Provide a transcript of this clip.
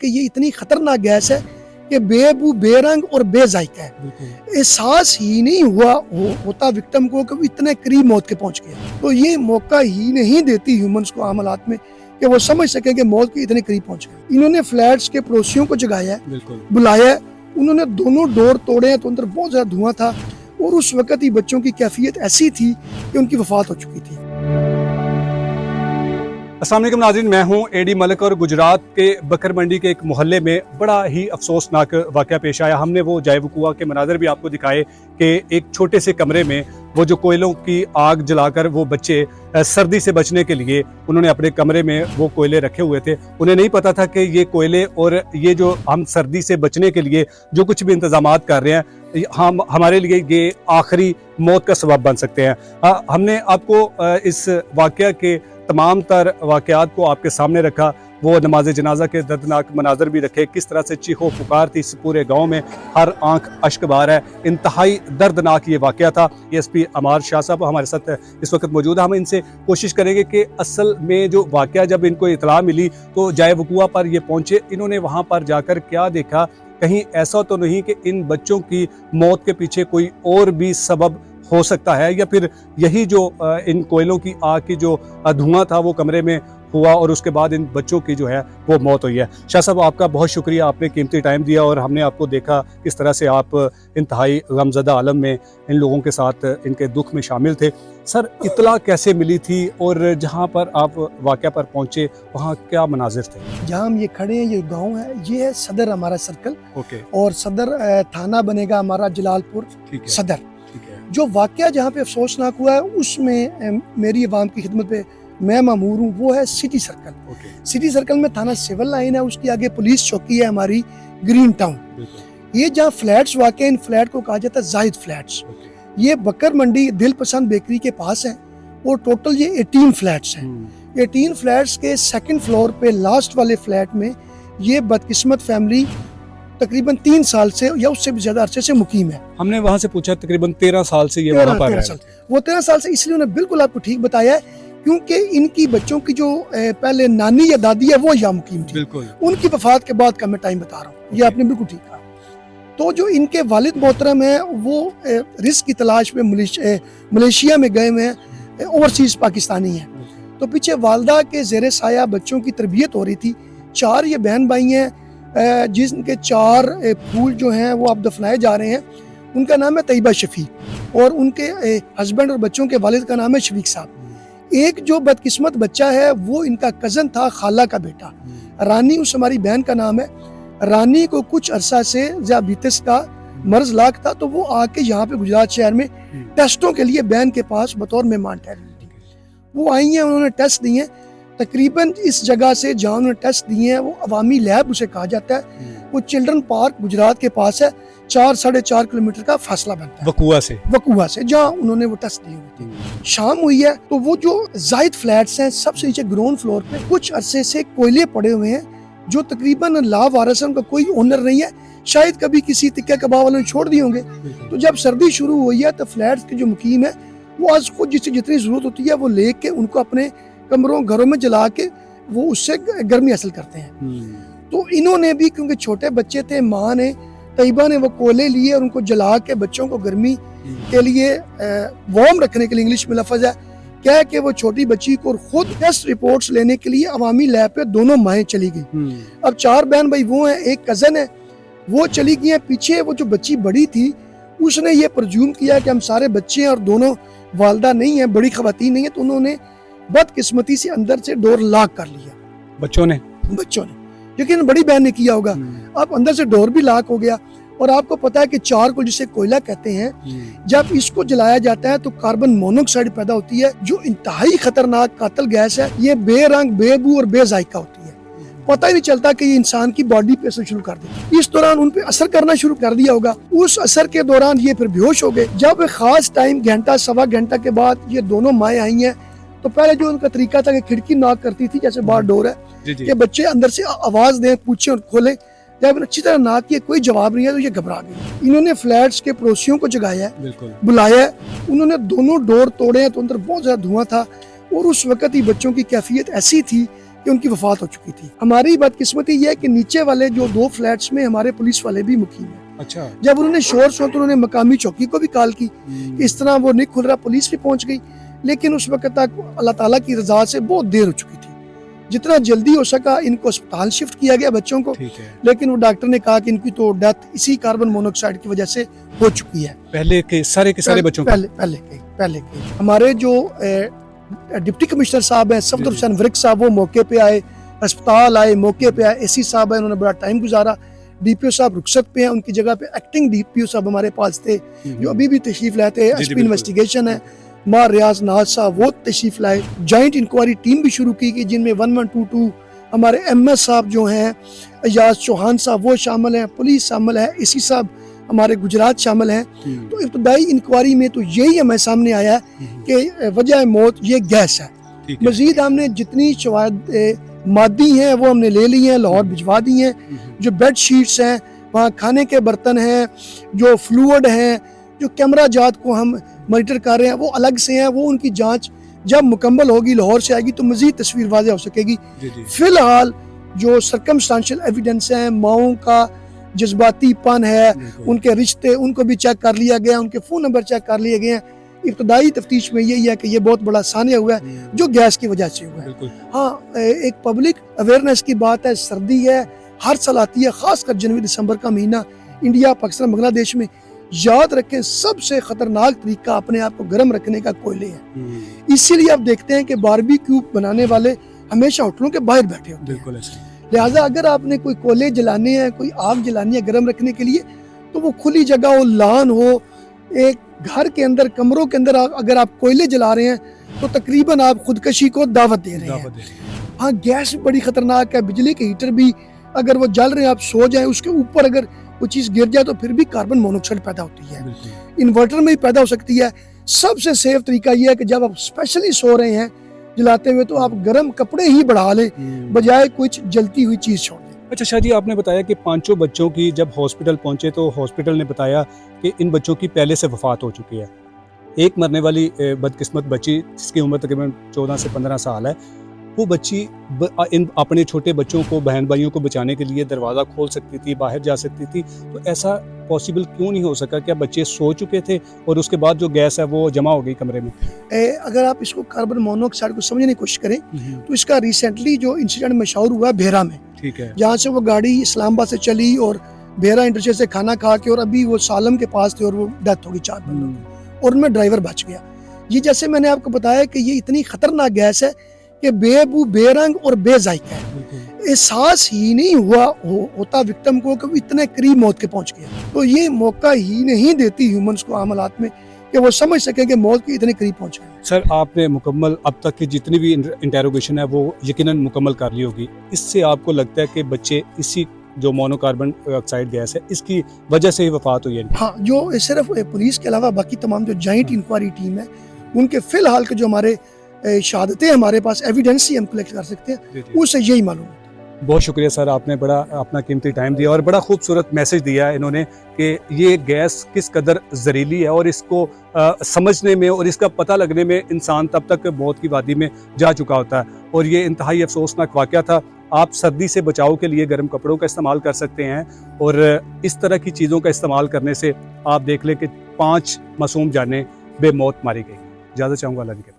कि ये इतनी खतरनाक गैस है कि बेबू बेरंग और बेजायका है। एहसास ही नहीं होता विक्टिम को कि वो इतने करीब मौत के पहुंच गया। तो ये मौका ही नहीं देती ह्यूमंस को आम हालात में कि वो समझ सके कि मौत के इतने करीब पहुंच गए। इन्होंने फ्लैट्स के पड़ोसियों को जगाया है, बुलाया है, उन्होंने दोनों डोर तोड़े हैं तो अंदर बहुत ज्यादा धुआं था और उस वक्त ही बच्चों की कैफियत ऐसी थी कि उनकी वफात हो चुकी थी। अस्सलाम वालेकुम नाज़रीन, मैं हूं एडी मलिक और गुजरात के बकर मंडी के एक मोहल्ले में बड़ा ही अफसोसनाक वाक़या पेश आया। हमने वो जाए वक़ूआ के मनाज़र भी आपको दिखाए कि एक छोटे से कमरे में वो जो कोयलों की आग जलाकर वो बच्चे सर्दी से बचने के लिए उन्होंने अपने कमरे में वो कोयले रखे हुए थे। उन्हें नहीं पता था कि ये कोयले और ये जो हम सर्दी से बचने के लिए जो कुछ भी इंतजामात कर रहे हैं हम हमारे लिए ये आखिरी मौत का सबब बन सकते हैं। हमने आपको इस वाक़या के तमाम तर वाक़यात को आपके सामने रखा, वो नमाज जनाजा के दर्दनाक मनाजर भी रखे, किस तरह से चीखो पुकार थी इस पूरे गांव में, हर आंख अश्कबार है। इंतहाई दर्दनाक ये वाक़या था। एसपी अमार शाह साहब हमारे साथ इस वक्त मौजूद है। हम इनसे कोशिश करेंगे कि असल में जो वाक़या जब इनको इतला मिली तो जाए वक़ूआ पर ये पहुँचे, इन्होंने वहाँ पर जाकर क्या देखा, कहीं ऐसा तो नहीं कि इन बच्चों की मौत के पीछे कोई और भी सबब हो सकता है, या फिर यही जो इन कोयलों की आग की जो धुआं था वो कमरे में हुआ और उसके बाद इन बच्चों की जो है वो मौत हुई है। शाह साहब, आपका बहुत शुक्रिया, आपने कीमती टाइम दिया और हमने आपको देखा किस तरह से आप इंतहाई गमज़दा आलम में इन लोगों के साथ इनके दुख में शामिल थे। सर, इतला कैसे मिली थी और जहाँ पर आप वाक़या पर पहुँचे वहाँ क्या मनाजिर थे? जहाँ हम ये खड़े हैं, ये गाँव है, ये है सदर हमारा सर्कल। ओके। और सदर थाना बनेगा हमारा जलालपुर सदर। जो वाक़या जहाँ पे अफसोसनाक हुआ है उसमें मेरी आवाम की खिदमत पे मैं मामूर हूँ, वो है सिटी सर्कल। सिटी सर्कल में थाना सिविल लाइन है, उसकी आगे पुलिस चौकी है हमारी ग्रीन टाउन। ये जहाँ फ्लैट्स वाक़ हैं, इन फ्लैट को कहा जाता है जाहिद फ्लैट्स। ये बकर मंडी दिल पसंद बेकरी के पास है और टोटल ये 18 फ्लैट्स हैं। 18 फ्लैट्स के सेकंड फ्लोर पे लास्ट वाले फ्लैट में ये बदकिस्मत फैमिली तकरीबन 3 साल से या उससे भी ज्यादा अरसे से मुकीम है। हमने वहाँ से पूछा, तकरीबन 13 साल से ये वहाँ पर है। वो 13 साल से, इसलिए उन्होंने बिल्कुल आपको ठीक बताया है क्योंकि इनकी बच्चों की जो पहले नानी या दादी है वो यहाँ मुकीम थी। उनकी वफात के बाद का मैं टाइम बता रहा हूँ, ये आपने बिल्कुल ठीक कहा। तो जो इनके वालिद मोहतरम है वो रिस्क की तलाश में मलेशिया में गए हुए हैं, ओवरसीज पाकिस्तानी है। तो पीछे वालदा के जेर साया बच्चों की तरबियत हो रही थी। 4 ये बहन भाई हैं जिनके 4 फूल जो हैं वो अब दफनाए जा रहे हैं। उनका नाम है तैयबा शफीक और उनके हस्बैंड और बच्चों के वालिद का नाम है शफीक साहब। एक जो बदकिस्मत बच्चा है वो इनका कजन था, खाला का बेटा रानी, उस हमारी बहन का नाम है। रानी को कुछ अरसा से ज़ियाबीतिस का मर्ज लाक था, तो वो आके यहाँ पे गुजरात शहर में टेस्टों के लिए बहन के पास बतौर मेहमान ठहरी थी। वो आई हैं, उन्होंने टेस्ट दिए हैं। तकरीबन इस जगह से जहाँ उन्होंने टेस्ट दिए हैं वो अवामी लैब उसे कहा जाता है। वो चिल्ड्रन पार्क गुजरात के पास है, 4-4.5 किलोमीटर का फासला बनता है वकुआ से जहाँ उन्होंने वो टेस्ट दिए हुए थे। शाम हुई है तो वो जो जायद फ्लैट्स हैं सबसे नीचे ग्राउंड फ्लोर पे कुछ अरसे से कोयले पड़े हुए हैं जो तकरीबन लावारिस है, उनका कोई ओनर नहीं है। शायद कभी किसी तिक्का कबाब वालों ने छोड़ दिए होंगे। तो जब सर्दी शुरू हुई है तो फ्लैट्स के जो मुकीम है वो आज खुद जिससे जितनी जरूरत होती है वो लेके उनको अपने कमरों घरों में जला के वो उससे गर्मी हासिल करते हैं। तो इन्होंने भी, क्योंकि छोटे बच्चे थे, माँ ने तैयबा ने वो कोयले लिए और उनको जला के बच्चों को गर्मी के लिए वार्म रखने के लिए, इंग्लिश में लफ्ज है, क्या है कि वो छोटी बच्ची को खुद टेस्ट रिपोर्ट्स लेने के लिए अवामी लैब पे दोनों माएँ चली गई। अब 4 बहन भाई वो हैं, एक कजन है वो चली गई है। पीछे वो जो बच्ची बड़ी थी उसने ये प्रज्यूम किया कि हम सारे बच्चे हैं और दोनों वालदा नहीं है, बड़ी खवातीन नहीं है, तो उन्होंने बदकिस्मती से अंदर से डोर लॉक कर लिया बच्चों ने, लेकिन बड़ी बहन ने किया होगा। अब अंदर से डोर भी लॉक हो गया। और आपको पता है कि चारकोल जिसे कोयला कहते हैं, जब इसको जलाया जाता है तो कार्बन मोनोऑक्साइड पैदा होती है जो इंतहाई खतरनाक कातिल गैस है। ये बेरंग, बेबू और बेजायका होती है, पता ही नहीं चलता कि ये इंसान की बॉडी पे असर शुरू कर देती। इस दौरान उन पे असर करना शुरू कर दिया होगा। उस असर के दौरान ये फिर बेहोश हो गए। जब खास टाइम घंटा सवा घंटा के बाद ये दोनों माएँ आई हैं तो पहले जो उनका तरीका था कि खिड़की नॉक करती थी, जैसे बाहर डोर है कि बच्चे अंदर से आवाज दें, पूछे और खोले। जब अच्छी तरह नॉक किए कोई जवाब नहीं है तो ये घबरा गए। इन्होंने फ्लैट्स के पड़ोसियों को जगाया है, बुलाया है, उन्होंने दोनों डोर तोड़े हैं तो अंदर बहुत ज्यादा धुआं था और उस वक्त ही बच्चों की कैफियत ऐसी थी कि उनकी वफात हो चुकी थी। हमारी बदकिस्मती ये है कि नीचे वाले जो 2 फ्लैट्स में हमारे पुलिस वाले भी मुकीम हैं। अच्छा। जब उन्होंने शोर सुना तो उन्होंने मकामी चौकी को भी कॉल की कि इस तरह वो नहीं खुल रहा, पुलिस भी पहुंच गई, लेकिन उस वक्त तक अल्लाह ताला की रजा से बहुत देर हो चुकी थी। जितना जल्दी हो सका इनको अस्पताल शिफ्ट किया गया बच्चों को, लेकिन वो डॉक्टर ने कहा कि इनकी तो डेथ इसी कार्बन मोनोऑक्साइड की वजह से हो चुकी है। पहले के सारे बच्चों पहले के हमारे जो डिप्टी कमिश्नर साहब हैं सफदर हुसैन वरिक साहब, वो मौके पे आए, अस्पताल आए, मौके पे आए। एसी साहब है, उन्होंने बड़ा टाइम गुजारा। डीपीओ साहब रुखसत पे हैं, उनकी जगह पे एक्टिंग डीपीओ साहब हमारे पास थे जो अभी भी तशरीफ लाते हैं। एसपी इन्वेस्टिगेशन है मार रियाज नाज साहब, वो तशरीफ लाए। जॉइंट इंक्वायरी टीम भी शुरू की जिनमें 1122 हमारे MS साहब जो हैं, एजाज चौहान साहब वो शामिल हैं, पुलिस शामिल है, एसी साहब हमारे गुजरात शामिल हैं। तो इब्तदाई इंक्वायरी में तो यही हमें सामने आया कि वजह मौत ये गैस है। मजीद हमने जितनी शवाहिद मादी हैं वो हमने ले ली हैं, लाहौर भिजवा दी हैं। जो बेड शीट्स हैं, वहाँ खाने के बर्तन हैं, जो फ्लूइड हैं, जो कैमरा जात को हम मॉनिटर कर रहे हैं वो अलग से हैं। वो उनकी जांच जब मुकम्मल होगी, लाहौर से आएगी तो मजीद तस्वीर वाज़ेह हो सकेगी। फिलहाल जो सर्कमस्टांशियल एविडेंस हैं, माओं का जज्बातीपन है, उनके रिश्ते, उनको भी चेक कर लिया गया, उनके फ़ोन नंबर चेक कर लिए गए हैं। इब्तदाई तफ्तीश में यही है कि ये बहुत बड़ा सानिया हुआ है जो गैस की वजह से हुआ है। हाँ, एक पब्लिक अवेयरनेस की बात है, सर्दी है, हर साल आती है, खासकर जनवरी दिसंबर का महीना इंडिया, पाकिस्तान, बांग्लादेश में। याद रखें सबसे खतरनाक तरीका अपने आप को गर्म रखने का कोयले है। इसीलिए आप देखते हैं कि बारबेक्यू बनाने वाले हमेशा होटलों के बाहर बैठे होते हैं। लिहाजा अगर आपने कोई कोयले जलाने हैं, कोई आग जलानी है गर्म रखने के लिए, तो वो खुली जगह हो, लान हो, एक घर के अंदर, कमरों के अंदर अगर आप कोयले जला रहे हैं तो तकरीबन आप खुदकशी को दावत दे रहे हैं। हाँ, गैस भी बड़ी खतरनाक है। बिजली के हीटर भी अगर वो जल रहे हैं, आप सो जाएं, उसके ऊपर अगर कोई चीज गिर जाए तो फिर भी कार्बन मोनोऑक्साइड पैदा होती है। इन्वर्टर में भी पैदा हो सकती है। सबसे सेफ तरीका यह है कि जब आप स्पेशली सो रहे हैं जलाते हुए, तो आप गर्म कपड़े ही बढ़ा लें बजाय कुछ जलती हुई चीज छोड़ दें। अच्छा शाह जी, आपने बताया कि 5 बच्चों की जब हॉस्पिटल पहुंचे तो हॉस्पिटल ने बताया कि इन बच्चों की पहले से वफात हो चुकी है। एक मरने वाली बदकिस्मत बच्ची जिसकी उम्र तकरीबन 14 से 15 साल है, वो बच्ची इन अपने छोटे बच्चों को, बहन भाइयों को बचाने के लिए दरवाज़ा खोल सकती थी, बाहर जा सकती थी। तो ऐसा पॉसिबल क्यों नहीं हो सका? क्या बच्चे सो चुके थे और उसके बाद जो गैस है वो जमा हो गई कमरे में? अगर आप इसको कार्बन मोनोऑक्साइड को समझने की कोशिश करें तो इसका रिसेंटली जो इंसिडेंट मशहूर हुआ भेरा में, ठीक है, जहाँ से वो गाड़ी इस्लामाबाद से चली और भेरा इंटरचेंज से खाना खा के और अभी वो सालम के पास थे और वो डेथ हो गई 4 बंदों की, और उनमें ड्राइवर बच गया। ये जैसे मैंने आपको बताया कि ये इतनी खतरनाक गैस है कि बेबू, बेरंग और बेजायका है। एहसास ही नहीं होता विक्टिम को कि इतने करीब मौत के पहुंच गया। तो ये मौका ही नहीं देती ह्यूमंस को आम हालात में कि वो समझ सके कि मौत के इतने करीब पहुंच गए। सर, आपने मुकम्मल अब तक की जितनी भी इंटेरोगेशन है वो यकीनन मुकम्मल कर ली होगी। इससे आपको लगता है कि बच्चे इसी जो मोनोकार्बन ऑक्साइड गैस है इसकी वजह से ही वफात हुई है? हाँ, जो सिर्फ पुलिस के अलावा बाकी तमाम जो जॉइंट इंक्वायरी टीम है उनके फिलहाल के जो हमारे शहादतें हमारे पास एविडेंस ही हम कलेक्ट कर सकते हैं, उससे यही मालूम है। बहुत शुक्रिया सर, आपने बड़ा अपना कीमती टाइम दिया और बड़ा खूबसूरत मैसेज दिया है इन्होंने कि ये गैस किस कदर जहरीली है और इसको समझने में और इसका पता लगने में इंसान तब तक मौत की वादी में जा चुका होता है। और ये इंतहाई अफसोसनाक वाक़या था। आप सर्दी से बचाव के लिए गर्म कपड़ों का इस्तेमाल कर सकते हैं और इस तरह की चीज़ों का इस्तेमाल करने से आप देख लें कि 5 मासूम जानें बेमौत मारी गई। इजाज़त चाहूँगा अल्लाह की।